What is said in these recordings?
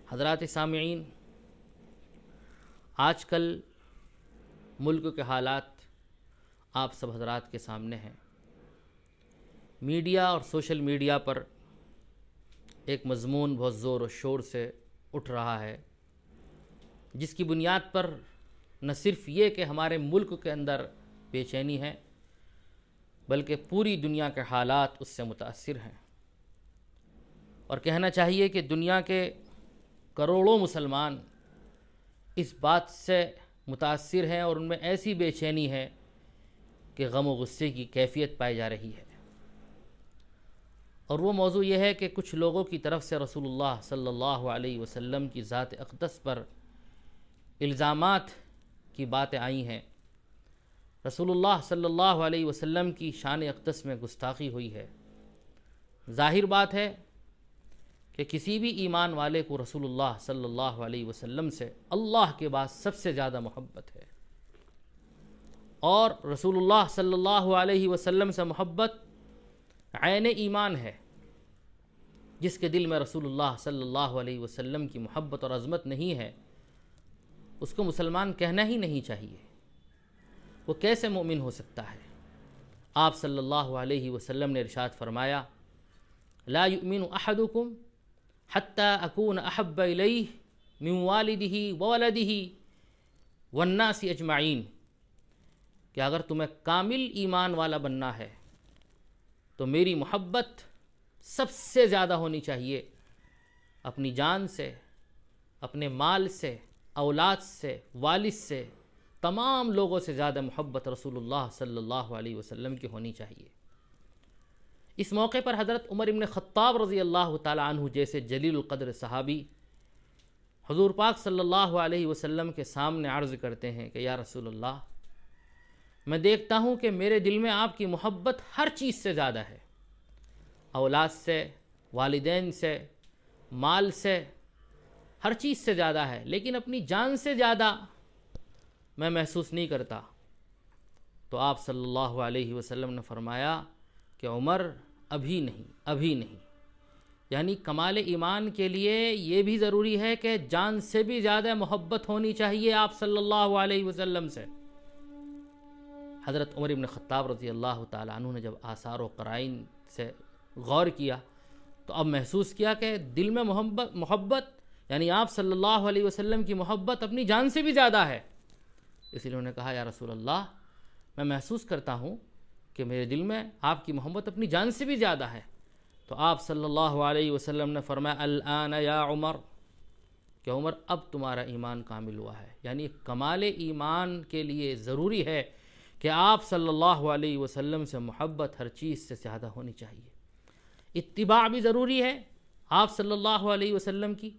حضرات سامعین، آج کل ملک کے حالات آپ سب حضرات کے سامنے ہیں۔ میڈیا اور سوشل میڈیا پر ایک مضمون بہت زور و شور سے اٹھ رہا ہے، جس کی بنیاد پر نہ صرف یہ کہ ہمارے ملک کے اندر بے چینی ہے، بلکہ پوری دنیا کے حالات اس سے متاثر ہیں۔ اور کہنا چاہیے کہ دنیا کے کروڑوں مسلمان اس بات سے متاثر ہیں اور ان میں ایسی بے چینی ہے کہ غم و غصے کی کیفیت پائی جا رہی ہے۔ اور وہ موضوع یہ ہے کہ کچھ لوگوں کی طرف سے رسول اللہ صلی اللہ علیہ وسلم کی ذات اقدس پر الزامات کی باتیں آئی ہیں۔ رسول اللہ صلی اللہ علیہ وسلم کی شان اقدس میں گستاخی ہوئی ہے۔ ظاہر بات ہے کہ کسی بھی ایمان والے کو رسول اللہ صلی اللہ علیہ وسلم سے اللہ کے بعد سب سے زیادہ محبت ہے، اور رسول اللہ صلی اللہ علیہ وسلم سے محبت عین ایمان ہے۔ جس کے دل میں رسول اللہ صلی اللہ علیہ وسلم کی محبت اور عظمت نہیں ہے، اس کو مسلمان کہنا ہی نہیں چاہیے۔ وہ کیسے مومن ہو سکتا ہے؟ آپ صلی اللہ علیہ وسلم نے ارشاد فرمایا، لا یؤمن احدکم حتی اکون احب الیہ من والدہ وولدہ والناس اجمعین، کہ اگر تمہیں کامل ایمان والا بننا ہے تو میری محبت سب سے زیادہ ہونی چاہیے، اپنی جان سے، اپنے مال سے، اولاد سے، والد سے، تمام لوگوں سے زیادہ محبت رسول اللہ صلی اللہ علیہ وسلم کی ہونی چاہیے۔ اس موقع پر حضرت عمر بن خطاب رضی اللہ تعالی عنہ جیسے جلیل القدر صحابی حضور پاک صلی اللہ علیہ وسلم کے سامنے عرض کرتے ہیں کہ یا رسول اللہ، میں دیکھتا ہوں کہ میرے دل میں آپ کی محبت ہر چیز سے زیادہ ہے، اولاد سے، والدین سے، مال سے، ہر چیز سے زیادہ ہے، لیکن اپنی جان سے زیادہ میں محسوس نہیں کرتا۔ تو آپ صلی اللہ علیہ وسلم نے فرمایا کہ عمر ابھی نہیں، یعنی کمال ایمان کے لیے یہ بھی ضروری ہے کہ جان سے بھی زیادہ محبت ہونی چاہیے آپ صلی اللہ علیہ وسلم سے۔ حضرت عمر بن خطاب رضی اللہ تعالیٰ عنہ نے جب آثار و قرائن سے غور کیا تو اب محسوس کیا کہ دل میں محبت یعنی آپ صلی اللہ علیہ وسلم کی محبت اپنی جان سے بھی زیادہ ہے۔ اس لیے انہوں نے کہا یا رسول اللہ، میں محسوس کرتا ہوں کہ میرے دل میں آپ کی محبت اپنی جان سے بھی زیادہ ہے۔ تو آپ صلی اللہ علیہ وسلم نے فرمایا الآن یا عمر، کہ عمر اب تمہارا ایمان کامل ہوا ہے، یعنی کمال ایمان کے لیے ضروری ہے کہ آپ صلی اللہ علیہ وسلم سے محبت ہر چیز سے زیادہ ہونی چاہیے۔ اتباع بھی ضروری ہے آپ صلی اللہ علیہ وسلم کی،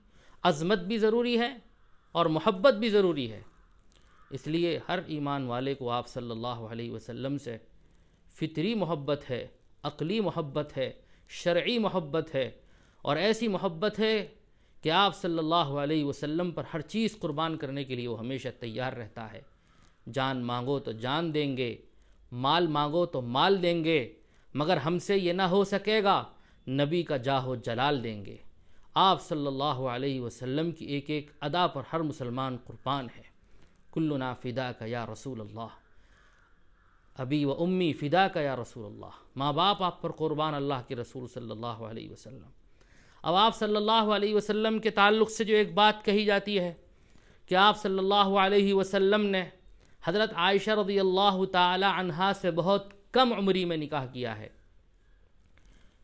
عظمت بھی ضروری ہے اور محبت بھی ضروری ہے۔ اس لیے ہر ایمان والے کو آپ صلی اللہ علیہ وسلم سے فطری محبت ہے، عقلی محبت ہے، شرعی محبت ہے، اور ایسی محبت ہے کہ آپ صلی اللہ علیہ وسلم پر ہر چیز قربان کرنے کے لیے وہ ہمیشہ تیار رہتا ہے۔ جان مانگو تو جان دیں گے، مال مانگو تو مال دیں گے، مگر ہم سے یہ نہ ہو سکے گا، نبی کا جاہ و جلال دیں گے۔ آپ صلی اللہ علیہ وسلم کی ایک ایک ادا پر ہر مسلمان قربان ہے۔ کلنا فداک یا رسول اللہ، ابی و امی فداک یا رسول اللہ، ماں باپ آپ پر قربان اللہ کے رسول صلی اللہ علیہ وسلم۔ اب آپ صلی اللہ علیہ وسلم کے تعلق سے جو ایک بات کہی جاتی ہے کہ آپ صلی اللہ علیہ وسلم نے حضرت عائشہ رضی اللہ تعالی عنہا سے بہت کم عمری میں نکاح کیا ہے،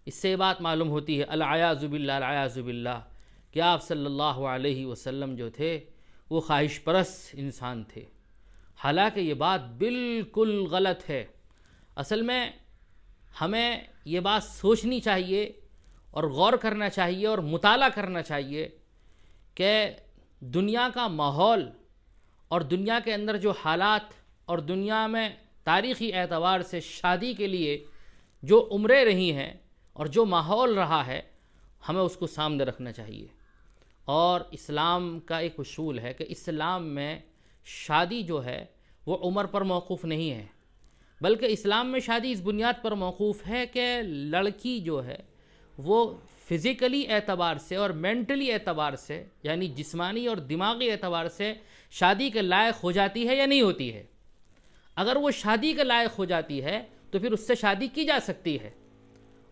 اس سے یہ بات معلوم ہوتی ہے العیاذ باللہ کہ آپ صلی اللہ علیہ وسلم جو تھے وہ خواہش پرست انسان تھے۔ حالانکہ یہ بات بالکل غلط ہے۔ اصل میں ہمیں یہ بات سوچنی چاہیے اور غور کرنا چاہیے اور مطالعہ کرنا چاہیے کہ دنیا کا ماحول اور دنیا کے اندر جو حالات اور دنیا میں تاریخی اعتبار سے شادی کے لیے جو عمریں رہی ہیں اور جو ماحول رہا ہے، ہمیں اس کو سامنے رکھنا چاہیے۔ اور اسلام کا ایک اصول ہے کہ اسلام میں شادی جو ہے وہ عمر پر موقوف نہیں ہے، بلکہ اسلام میں شادی اس بنیاد پر موقوف ہے کہ لڑکی جو ہے وہ فزیکلی اعتبار سے اور مینٹلی اعتبار سے، یعنی جسمانی اور دماغی اعتبار سے شادی کے لائق ہو جاتی ہے یا نہیں ہوتی ہے؟ اگر وہ شادی کے لائق ہو جاتی ہے تو پھر اس سے شادی کی جا سکتی ہے۔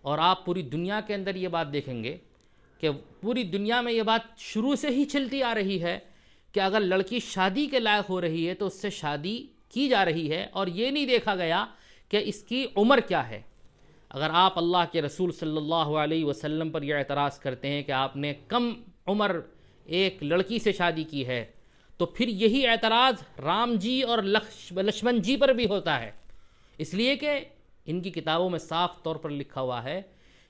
اور آپ پوری دنیا کے اندر یہ بات دیکھیں گے کہ پوری دنیا میں یہ بات شروع سے ہی چلتی آ رہی ہے کہ اگر لڑکی شادی کے لائق ہو رہی ہے تو اس سے شادی کی جا رہی ہے، اور یہ نہیں دیکھا گیا کہ اس کی عمر کیا ہے۔ اگر آپ اللہ کے رسول صلی اللہ علیہ وسلم پر یہ اعتراض کرتے ہیں کہ آپ نے کم عمر ایک لڑکی سے شادی کی ہے، تو پھر یہی اعتراض رام جی اور لکشمن جی پر بھی ہوتا ہے، اس لیے کہ ان کی کتابوں میں صاف طور پر لکھا ہوا ہے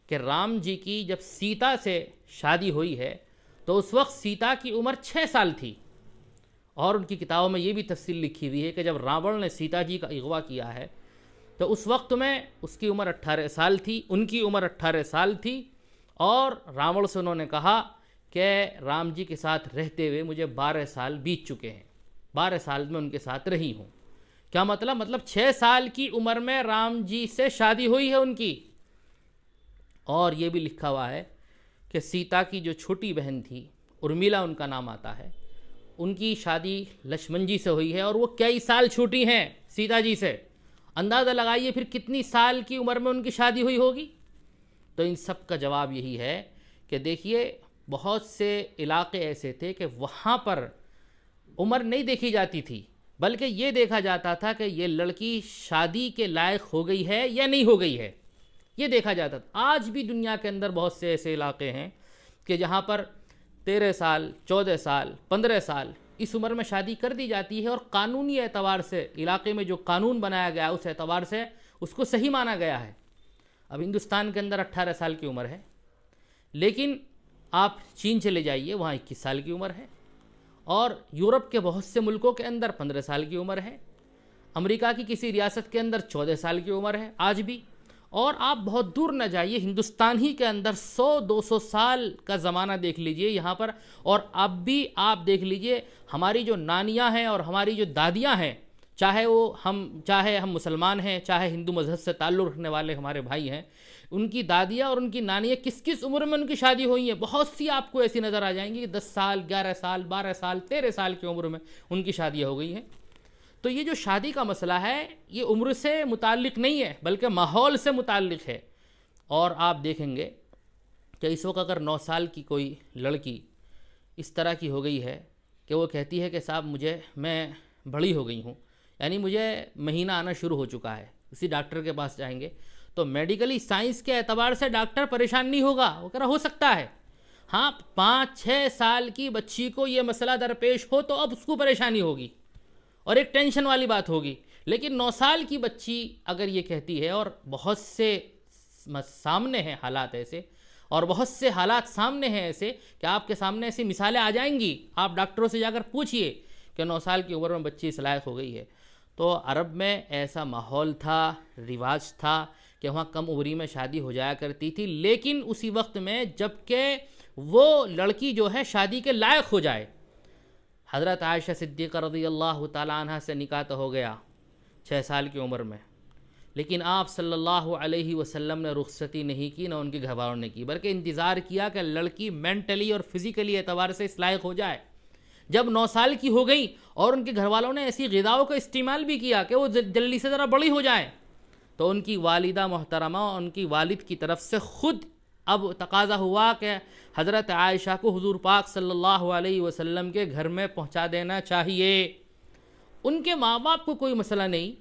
کہ رام جی کی جب سیتا سے شادی ہوئی ہے تو اس وقت سیتا کی عمر 6 سال تھی، اور ان کی کتابوں میں یہ بھی تفصیل لکھی ہوئی ہے کہ جب راون نے سیتا جی کا اغوا کیا ہے تو اس وقت میں اس کی عمر 18 سال تھی، ان کی عمر 18 سال تھی، اور راون سے انہوں نے کہا کہ رام جی کے ساتھ رہتے ہوئے مجھے 12 سال بیت چکے ہیں، 12 سال میں ان کے ساتھ رہی ہوں۔ کیا مطلب 6 سال کی عمر میں رام جی سے شادی ہوئی ہے ان کی۔ اور یہ بھی لکھا ہوا ہے کہ سیتا کی جو چھوٹی بہن تھی، ارمیلا ان کا نام آتا ہے، ان کی شادی لکشمن جی سے ہوئی ہے، اور وہ کئی سال چھوٹی ہیں سیتا جی سے۔ اندازہ لگائیے پھر کتنی سال کی عمر میں ان کی شادی ہوئی ہوگی۔ تو ان سب کا جواب یہی ہے کہ دیکھیے بہت سے علاقے ایسے تھے کہ وہاں پر عمر نہیں دیکھی جاتی تھی، بلکہ یہ دیکھا جاتا تھا کہ یہ لڑکی شادی کے لائق ہو گئی ہے یا نہیں ہو گئی ہے، یہ دیکھا جاتا تھا۔ آج بھی دنیا کے اندر بہت سے ایسے علاقے ہیں کہ جہاں پر 13 سال 14 سال 15 سال اس عمر میں شادی کر دی جاتی ہے، اور قانونی اعتبار سے علاقے میں جو قانون بنایا گیا اس اعتبار سے اس کو صحیح مانا گیا ہے۔ اب ہندوستان کے اندر 18 سال کی عمر ہے، لیکن آپ چین چلے جائیے وہاں 21 سال کی عمر ہے، اور یورپ کے بہت سے ملکوں کے اندر 15 سال کی عمر ہے، امریکہ کی کسی ریاست کے اندر 14 سال کی عمر ہے آج بھی، اور آپ بہت دور نہ جائیے، ہندوستان ہی کے اندر 100-200 سال کا زمانہ دیکھ لیجئے یہاں پر، اور اب بھی آپ دیکھ لیجئے ہماری جو نانیاں ہیں اور ہماری جو دادیاں ہیں، چاہے ہم مسلمان ہیں، چاہے ہندو مذہب سے تعلق رکھنے والے ہمارے بھائی ہیں، ان کی دادیاں اور ان کی نانیاں کس عمر میں ان کی شادی ہوئی ہیں، بہت سی آپ کو ایسی نظر آ جائیں گی کہ 10 سال 11 سال 12 سال 13 سال کی عمر میں ان کی شادیاں ہو گئی ہیں۔ تو یہ جو شادی کا مسئلہ ہے یہ عمر سے متعلق نہیں ہے بلکہ ماحول سے متعلق ہے۔ اور آپ دیکھیں گے کہ اس وقت اگر 9 سال کی کوئی لڑکی اس طرح کی ہو گئی ہے کہ وہ کہتی ہے کہ صاحب میں بڑی ہو گئی ہوں، یعنی مجھے مہینہ آنا شروع ہو چکا ہے، کسی ڈاکٹر کے پاس جائیں گے تو میڈیکلی سائنس کے اعتبار سے ڈاکٹر پریشان نہیں ہوگا، وہ کہہ رہا ہو سکتا ہے، ہاں 5-6 سال کی بچی کو یہ مسئلہ درپیش ہو تو اب اس کو پریشانی ہوگی اور ایک ٹینشن والی بات ہوگی، لیکن 9 سال کی بچی اگر یہ کہتی ہے، اور بہت سے سامنے ہیں حالات ایسے، اور بہت سے حالات سامنے ہیں ایسے کہ آپ کے سامنے ایسی مثالیں آ جائیں گی، آپ ڈاکٹروں سے جا کر پوچھئے کہ 9 سال کی عمر میں بچی اس لائق ہو گئی ہے۔ تو عرب میں ایسا ماحول تھا، رواج تھا کہ وہاں کم عمری میں شادی ہو جایا کرتی تھی، لیکن اسی وقت میں جب کہ وہ لڑکی جو ہے شادی کے لائق ہو جائے۔ حضرت عائشہ صدیقہ رضی اللہ تعالیٰ عنہ سے نکاح تو ہو گیا 6 سال کی عمر میں، لیکن آپ صلی اللہ علیہ وسلم نے رخصتی نہیں کی، نہ ان کے گھر والوں نے کی، بلکہ انتظار کیا کہ لڑکی مینٹلی اور فزیکلی اعتبار سے اس لائق ہو جائے۔ جب 9 سال کی ہو گئی اور ان کے گھر والوں نے ایسی غذاؤں کا استعمال بھی کیا کہ وہ جلدی سے ذرا بڑی ہو جائیں، تو ان کی والدہ محترمہ اور ان کی والد کی طرف سے خود اب تقاضا ہوا کہ حضرت عائشہ کو حضور پاک صلی اللہ علیہ وسلم کے گھر میں پہنچا دینا چاہیے۔ ان کے ماں باپ کو کوئی مسئلہ نہیں،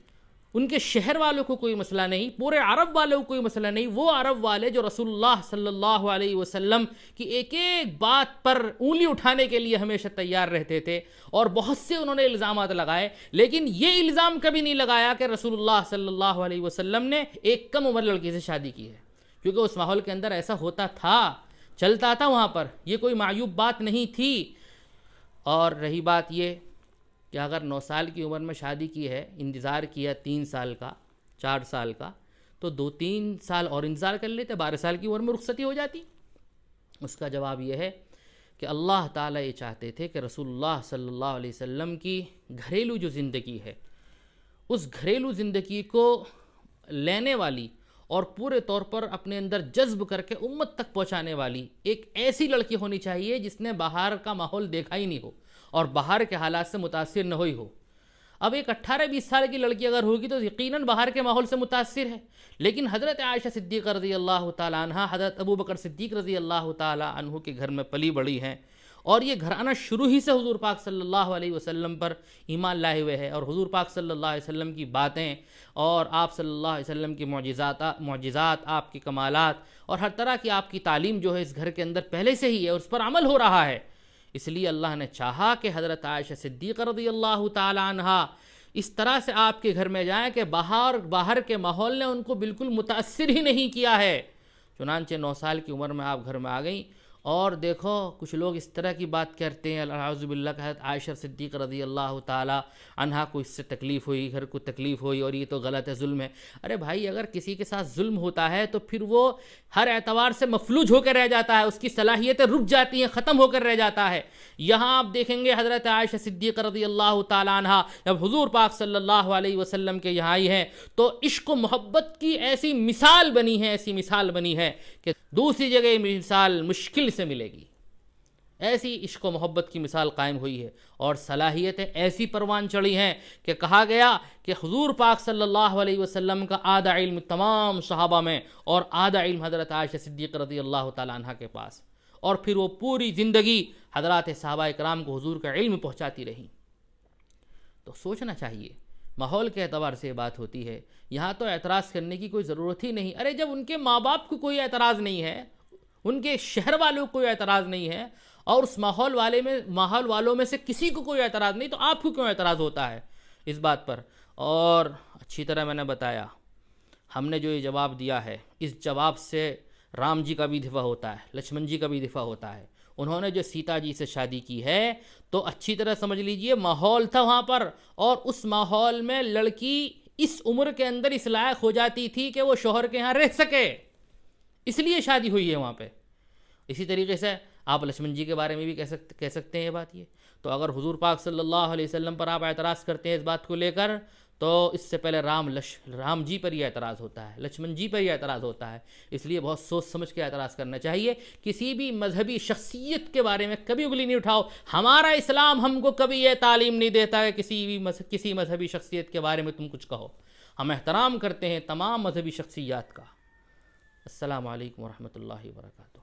ان کے شہر والوں کو کوئی مسئلہ نہیں، پورے عرب والوں کو کوئی مسئلہ نہیں، وہ عرب والے جو رسول اللہ صلی اللہ علیہ وسلم کی ایک ایک بات پر انگلی اٹھانے کے لیے ہمیشہ تیار رہتے تھے، اور بہت سے انہوں نے الزامات لگائے، لیکن یہ الزام کبھی نہیں لگایا کہ رسول اللہ صلی اللہ علیہ وسلم نے ایک کم عمر لڑکی سے شادی کی ہے، کیونکہ اس ماحول کے اندر ایسا ہوتا تھا، چلتا تھا وہاں پر، یہ کوئی معیوب بات نہیں تھی۔ اور رہی بات یہ کہ اگر 9 سال کی عمر میں شادی کی ہے، انتظار کیا 3 سال کا 4 سال کا، تو 2-3 سال اور انتظار کر لیتے، 12 سال کی عمر میں رخصتی ہو جاتی۔ اس کا جواب یہ ہے کہ اللہ تعالیٰ یہ چاہتے تھے کہ رسول اللہ صلی اللہ علیہ وسلم کی گھریلو جو زندگی ہے، اس گھریلو زندگی کو لینے والی اور پورے طور پر اپنے اندر جذب کر کے امت تک پہنچانے والی ایک ایسی لڑکی ہونی چاہیے جس نے باہر کا ماحول دیکھا ہی نہیں ہو اور باہر کے حالات سے متاثر نہ ہوئی ہو۔ اب ایک 18-20 سال کی لڑکی اگر ہوگی تو یقیناً باہر کے ماحول سے متاثر ہے، لیکن حضرت عائشہ صدیقہ رضی اللہ تعالیٰ عنہ حضرت ابوبکر صدیق رضی اللہ تعالیٰ عنہ کے گھر میں پلی بڑھی ہیں، اور یہ گھرانہ شروع ہی سے حضور پاک صلی اللہ علیہ وسلم پر ایمان لائے ہوئے ہے، اور حضور پاک صلی اللہ علیہ وسلم کی باتیں اور آپ صلی اللہ علیہ وسلم کی معجزات، آپ کی کمالات اور ہر طرح کی آپ کی تعلیم جو ہے اس گھر کے اندر پہلے سے ہی ہے اور اس پر عمل ہو رہا ہے۔ اس لیے اللہ نے چاہا کہ حضرت عائشہ صدیقہ رضی اللہ تعالی عنہا اس طرح سے آپ کے گھر میں جائیں کہ باہر کے ماحول نے ان کو بالکل متاثر ہی نہیں کیا ہے۔ چنانچہ 9 سال کی عمر میں آپ گھر میں آ گئیں، اور دیکھو کچھ لوگ اس طرح کی بات کرتے ہیں، اعوذ باللہ، کہ حضرت عائشہ صدیقہ رضی اللہ تعالی عنہا کو اس سے تکلیف ہوئی، گھر کو تکلیف ہوئی اور یہ تو غلط ہے، ظلم ہے۔ ارے بھائی، اگر کسی کے ساتھ ظلم ہوتا ہے تو پھر وہ ہر اعتبار سے مفلوج ہو کر رہ جاتا ہے، اس کی صلاحیتیں رک جاتی ہیں، ختم ہو کر رہ جاتا ہے۔ یہاں آپ دیکھیں گے حضرت عائشہ صدیقہ رضی اللہ تعالی عنہا جب حضور پاک صلی اللہ علیہ وسلم کے یہاں آئی ہیں تو عشق و محبت کی ایسی مثال بنی ہے کہ دوسری جگہ یہ مثال مشکل سے ملے گی۔ ایسی عشق و محبت کی مثال قائم ہوئی ہے، اور صلاحیتیں ایسی پروان چڑھی ہیں کہ کہا گیا کہ حضور پاک صلی اللہ علیہ وسلم کا آدھا علم تمام صحابہ میں اور آدھا علم حضرت عائشہ صدیقہ رضی اللہ تعالیٰ عنہ کے پاس، اور پھر وہ پوری زندگی حضرات صحابہ اکرام کو حضور کا علم پہنچاتی رہیں۔ تو سوچنا چاہیے، ماحول کے اعتبار سے یہ بات ہوتی ہے، یہاں تو اعتراض کرنے کی کوئی ضرورت ہی نہیں۔ ارے جب ان کے ماں باپ کو کوئی اعتراض نہیں ہے، ان کے شہر والوں کو کوئی اعتراض نہیں ہے، اور اس ماحول والوں میں سے کسی کو کوئی اعتراض نہیں، تو آپ کو کیوں اعتراض ہوتا ہے اس بات پر؟ اور اچھی طرح میں نے بتایا، ہم نے جو یہ جواب دیا ہے، اس جواب سے رام جی کا بھی دفاع ہوتا ہے، لکشمن جی کا بھی دفاع ہوتا ہے۔ انہوں نے جو سیتا جی سے شادی کی ہے تو اچھی طرح سمجھ لیجئے ماحول تھا وہاں پر، اور اس ماحول میں لڑکی اس عمر کے اندر اس لائق ہو جاتی تھی کہ وہ شوہر کے ہاں رہ سکے، اس لیے شادی ہوئی ہے وہاں پہ۔ اسی طریقے سے آپ لکشمن جی کے بارے میں بھی کہہ سکتے ہیں یہ بات۔ یہ تو اگر حضور پاک صلی اللہ علیہ وسلم پر آپ اعتراض کرتے ہیں اس بات کو لے کر، تو اس سے پہلے رام جی پر یہ اعتراض ہوتا ہے، لکشمن جی پر یہ اعتراض ہوتا ہے۔ اس لیے بہت سوچ سمجھ کے اعتراض کرنا چاہیے۔ کسی بھی مذہبی شخصیت کے بارے میں کبھی انگلی نہیں اٹھاؤ۔ ہمارا اسلام ہم کو کبھی یہ تعلیم نہیں دیتا ہے کسی مذہبی شخصیت کے بارے میں تم کچھ کہو۔ ہم احترام کرتے ہیں تمام مذہبی شخصیات کا۔ السلام علیکم ورحمۃ اللہ وبرکاتہ۔